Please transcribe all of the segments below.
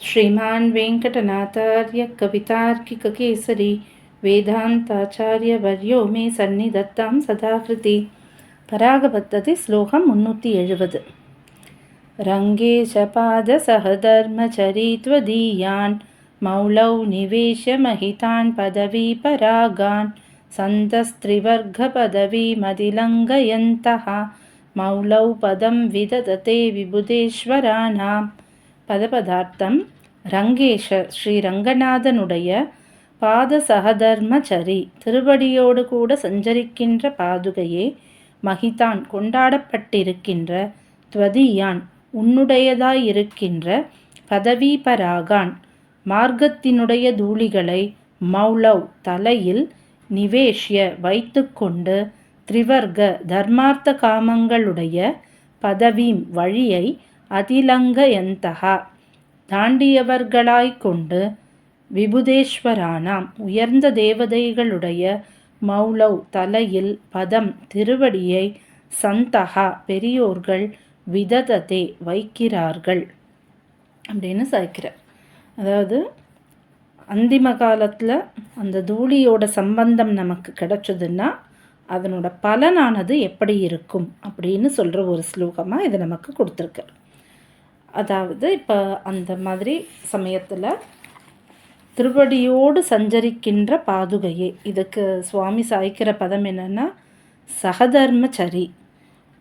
श्रीमान् वेङ्कटनाथार्य कवितार्किककेसरी वेदान्ताचार्यवर्यो मे सन्निधत्तां सदाकृति. परागपद्धति श्लोकं 370. रङ्गेशपादसहधर्मचरीत्वदीयान् मौलौ निवेश्य महितान् पदवीपरागान् सन्तस्त्रिवर्गपदवीमधिलङ्घयन्तः मौलौ पदं विदधते विबुधेश्वराणां. பதபதார்த்தம் ரங்கேஷ ஸ்ரீ ரங்கநாதனுடைய பாத சகதர்மச்சரி திருவடியோடு கூட சஞ்சரிக்கின்ற பாதுகையே, மகிதான் கொண்டாடப்பட்டிருக்கின்ற, துவதியான் உன்னுடையதாயிருக்கின்ற, பதவி பராகான் மார்க்கத்தினுடைய தூளிகளை, மௌலவ் தலையில், நிவேஷ்ய வைத்து கொண்டு, திரிவர்க தர்மார்த்த காமங்களுடைய, பதவீம் வழியை, அதிலங்கயந்தகா தாண்டியவர்களாய்கொண்டு, விபுதேஸ்வரானாம் உயர்ந்த தேவதைகளுடைய, மௌலவ் தலையில், பதம் திருவடியை, சந்தகா பெரியோர்கள், விதததே வைக்கிறார்கள் அப்படின்னு சாய்க்கிறார். அதாவது அந்திம காலத்தில் அந்த தூளியோட சம்பந்தம் நமக்கு கிடைச்சதுன்னா அதனோட பலனானது எப்படி இருக்கும் அப்படின்னு சொல்கிற ஒரு ஸ்லோகமாக இதை நமக்கு கொடுத்துருக்கார். அதாவது இப்போ அந்த மாதிரி சமயத்தில் திருவடியோடு சஞ்சரிக்கின்ற பாதுகையே, இதுக்கு சுவாமி சாய்க்கிற பதம் என்னென்னா சகதர்மச்சரி.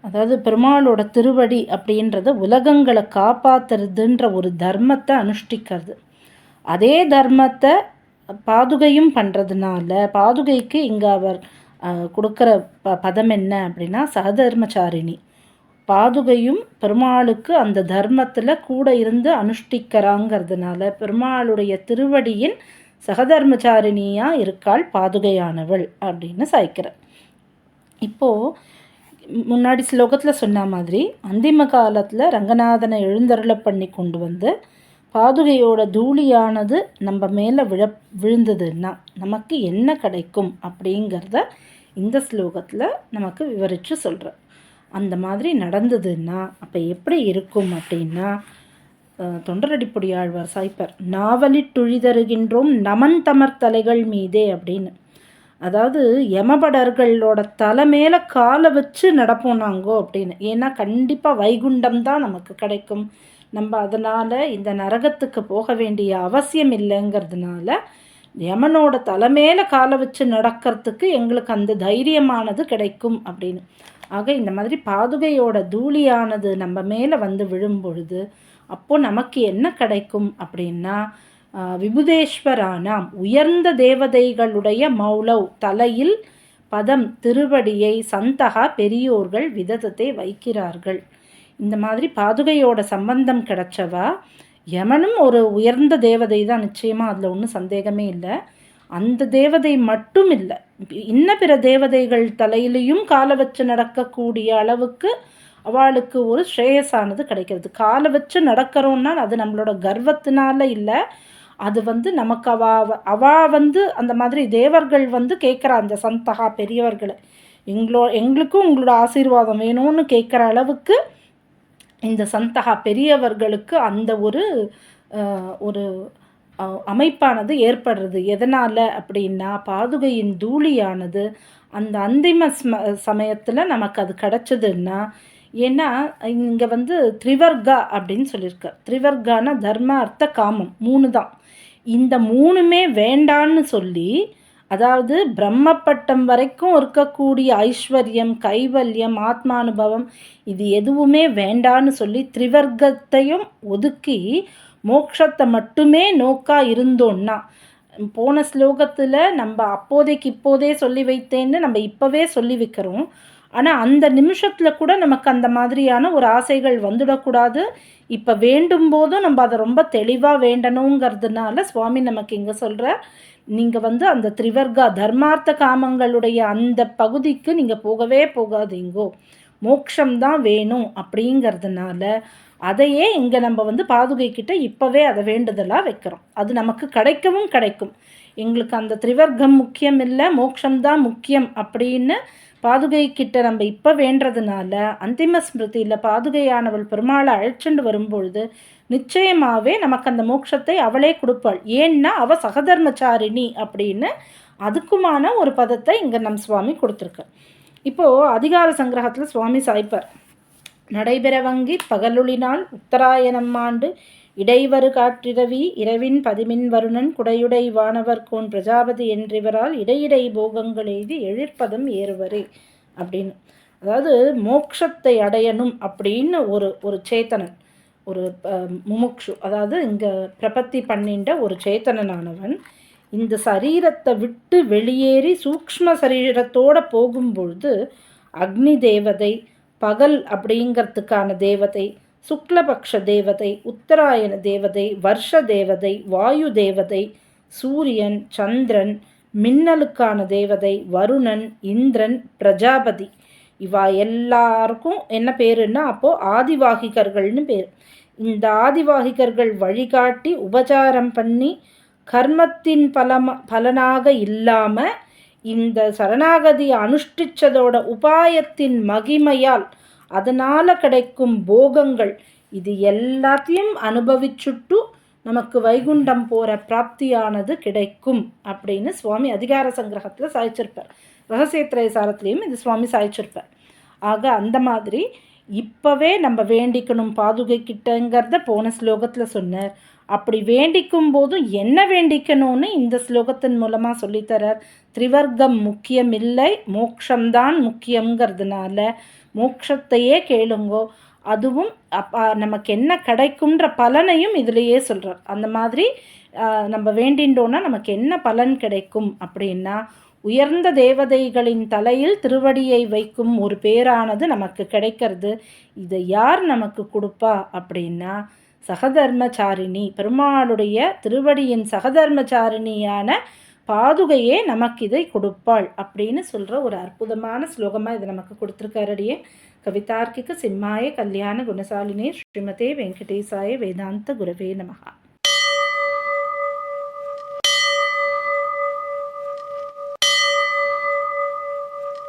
அதாவது பெருமாளோட திருவடி அப்படின்றத உலகங்களை காப்பாற்றுறதுன்ற ஒரு தர்மத்தை அனுஷ்டிக்கிறது. அதே தர்மத்தை பாதுகையும் பண்ணுறதுனால பாதுகைக்கு இங்கே அவர் கொடுக்குற பதம் என்ன அப்படின்னா சகதர்மச்சாரிணி. பாதுகையும் பெருமாளுக்கு அந்த தர்மத்தில் கூட இருந்து அனுஷ்டிக்கிறாங்கிறதுனால பெருமாளுடைய திருவடியின் சகதர்மச்சாரிணியாக இருக்காள் பாதுகையானவள் அப்படின்னு சாய்க்கிறார். இப்போது முன்னாடி ஸ்லோகத்தில் சொன்ன மாதிரி அந்திம காலத்தில் ரங்கநாதனை எழுந்தருளை பண்ணி கொண்டு வந்து பாதுகையோட தூளியானது நம்ம மேலே விழுந்ததுன்னா நமக்கு என்ன கிடைக்கும் அப்படிங்கிறத இந்த ஸ்லோகத்தில் நமக்கு விவரித்து சொல்கிறேன். அந்த மாதிரி நடந்ததுன்னா அப்போ எப்படி இருக்கும் அப்படின்னா, தொண்டரடிப்பொடி ஆழ்வார் சாய்ப்பர் நாவலிட்டுழிதருகின்றோம் நமன் தமர் தலைகள் மீதே அப்படின்னு. அதாவது யமபடர்களோட தலை மேலே காலை வச்சு நடப்போம் நாங்கோ அப்படின்னு. ஏன்னா கண்டிப்பாக வைகுண்டம் தான் நமக்கு கிடைக்கும். நம்ம அதனால் இந்த நரகத்துக்கு போக வேண்டிய அவசியம் இல்லைங்கிறதுனால யமனோட தலைமையில காலை வச்சு நடக்கிறதுக்கு எங்களுக்கு அந்த தைரியமானது கிடைக்கும் அப்படின்னு. ஆக இந்த மாதிரி பாதுகையோட தூளியானது நம்ம மேலே வந்து விழும்பொழுது அப்போது நமக்கு என்ன கிடைக்கும் அப்படின்னா, விபுதேஸ்வரானாம் உயர்ந்த தேவதைகளுடைய மௌலவ் தலையில், பதம் திருவடியை, சந்தகா பெரியோர்கள் விததத்தை வைக்கிறார்கள். இந்த மாதிரி பாதுகையோட சம்பந்தம் கிடைச்சவா, யமனும் ஒரு உயர்ந்த தேவதை தான் நிச்சயமாக, அதில் ஒன்றும் சந்தேகமே இல்லை. அந்த தேவதை மட்டும் இல்லை, இன்ன பிற தேவதைகள் தலையிலையும் காலை வச்சு நடக்கக்கூடிய அளவுக்கு அவளுக்கு ஒரு ஸ்ரேயஸானது கிடைக்கிறது. காலை வச்சு நடக்கிறோன்னா அது நம்மளோட கர்வத்தினால இல்லை, அது நமக்கு அவா அந்த மாதிரி தேவர்கள் கேட்குற அந்த சந்தகா பெரியவர்களை எங்களுக்கும் உங்களோட ஆசீர்வாதம் வேணும்னு கேட்குற அளவுக்கு இந்த சந்தகா பெரியவர்களுக்கு அந்த ஒரு அமைப்பானது ஏற்படுறது. எதனால் அப்படின்னா பாதுகையின் தூளியானது அந்த அந்திம சமயத்தில் நமக்கு அது கிடச்சதுன்னா, ஏன்னா இங்கே திரிவர்கா அப்படின்னு சொல்லியிருக்க. திரிவர்கான தர்ம அர்த்த காமம் 3 தான். இந்த 3மே வேண்டான்னு சொல்லி, அதாவது பிரம்மப்பட்டம் வரைக்கும் இருக்கக்கூடிய ஐஸ்வர்யம், கைவல்யம், ஆத்மானுபவம் இது எதுவுமே வேண்டான்னு சொல்லி திரிவர்க்கத்தையும் ஒதுக்கி மோட்சத்தை மட்டுமே நோக்கா இருந்தோன்னா, போன ஸ்லோகத்தில் நம்ம அப்போதைக்கு இப்போதே சொல்லி வைத்தேன்னு நம்ம இப்போவே சொல்லி வைக்கிறோம். ஆனால் அந்த நிமிஷத்தில் கூட நமக்கு அந்த மாதிரியான ஒரு ஆசைகள் வந்துடக்கூடாது. இப்போ வேண்டும் போதும் நம்ம அதை ரொம்ப தெளிவாக வேண்டணுங்கிறதுனால சுவாமி நமக்கு இங்கே சொல்கிற, நீங்கள் அந்த திரிவர்கா தர்மார்த்த காமங்களுடைய அந்த பகுதிக்கு நீங்கள் போகவே போகாதீங்கோ, மோட்சம்தான் வேணும் அப்படிங்கிறதுனால அதையே இங்கே நம்ம பாதுகைக்கிட்ட இப்போவே அதை வேண்டுதலாக வைக்கிறோம். அது நமக்கு கிடைக்கவும் கிடைக்கும். எங்களுக்கு அந்த திரிவர்க்கம் முக்கியம் இல்லை, மோட்சம்தான் முக்கியம் அப்படின்னு பாதுகை கிட்ட நம்ம இப்போ வேண்டதுனால அந்திம ஸ்மிருதியில் பாதுகையானவள் பெருமாளை அழைச்சிட்டு வரும்பொழுது நிச்சயமாகவே நமக்கு அந்த மோட்சத்தை அவளே கொடுப்பாள். ஏன்னா அவள் சகதர்மச்சாரிணி அப்படின்னு அதுக்குமான ஒரு பதத்தை இங்கே நம் சுவாமி கொடுத்துருக்கு. இப்போது அதிகார சங்கிரகத்தில் சுவாமி சாய்ப்பார், நடைபெற வங்கி பகலுளினால் உத்தராயணம் ஆண்டு இடைவரு காற்றிரவி இரவின் பதிமின் வருணன் குடையுடை வானவர் கோன் பிரஜாபதி என்றிவரால் இடையிடை போகங்கள் எய்தி எழிற்பதம் ஏறுவரே அப்படின்னு. அதாவது மோட்சத்தை அடையணும் அப்படின்னு ஒரு சேத்தனன், ஒரு முமுக்ஷு, அதாவது இங்கே பிரபத்தி பண்ணின்ற ஒரு சேத்தனனானவன் இந்த சரீரத்தை விட்டு வெளியேறி சூக்ஷ்ம சரீரத்தோடு போகும்பொழுது அக்னி தேவதை, பகல் அப்படிங்கிறதுக்கான தேவதை, சுக்லபக்ஷ தேவதை, உத்தராயண தேவதை, வருஷ தேவதை, வாயு தேவதை, சூரியன், சந்திரன், மின்னலுக்கான தேவதை, வருணன், இந்திரன், பிரஜாபதி, இவா எல்லாருக்கும் என்ன பேருன்னா அப்போது ஆதிவாகிகர்கள்னு பேர். இந்த ஆதிவாகிகர்கள் வழிகாட்டி உபச்சாரம் பண்ணி கர்மத்தின் பலனாக இல்லாமல் இந்த சரணாகதியை அனுஷ்டிச்சதோட உபாயத்தின் மகிமையால் அதனால் கிடைக்கும் போகங்கள் இது எல்லாத்தையும் அனுபவிச்சுட்டு நமக்கு வைகுண்டம் போகிற பிராப்தியானது கிடைக்கும் அப்படின்னு சுவாமி அதிகார சங்கிரகத்தில் சாய்ச்சிருப்பார். ரகசியத்திரை சாரத்துலேயும் இது சுவாமி சாய்ச்சிருப்பார். ஆக அந்த மாதிரி இப்போவே நம்ம வேண்டிக்கணும் பாதுகை கிட்டங்கிறத போன ஸ்லோகத்தில் சொன்னார். அப்படி வேண்டிக்கும் போதும் என்ன வேண்டிக்கணும்னு இந்த ஸ்லோகத்தின் மூலமாக சொல்லித்தரார். திரிவர்க்கம் முக்கியமில்லை, மோக்ஷம்தான் முக்கியங்கிறதுனால மோட்சத்தையே கேளுங்கோ, அதுவும் நமக்கு என்ன கிடைக்கும்ன்ற பலனையும் இதிலேயே சொல்கிறார். அந்த மாதிரி நம்ம வேண்டின்றோன்னா நமக்கு என்ன பலன் கிடைக்கும் அப்படின்னா உயர்ந்த தேவதைகளின் தலையில் திருவடியை வைக்கும் ஒரு பேரானது நமக்கு கிடைக்கிறது. இதை யார் நமக்கு கொடுப்பா அப்படின்னா சகதர்மச்சாரிணி, பெருமாளுடைய திருவடியின் சகதர்மச்சாரிணியான பாதுகையே நமக்கு இதை கொடுப்பாள் அப்படின்னு சொல்கிற ஒரு அற்புதமான ஸ்லோகமாக இதை நமக்கு கொடுத்துருக்காரடியே. கவிதார்க்கிக சிம்மாய கல்யாண குணசாலினே ஸ்ரீமதே வெங்கடேசாய வேதாந்த குரவே நமஹா.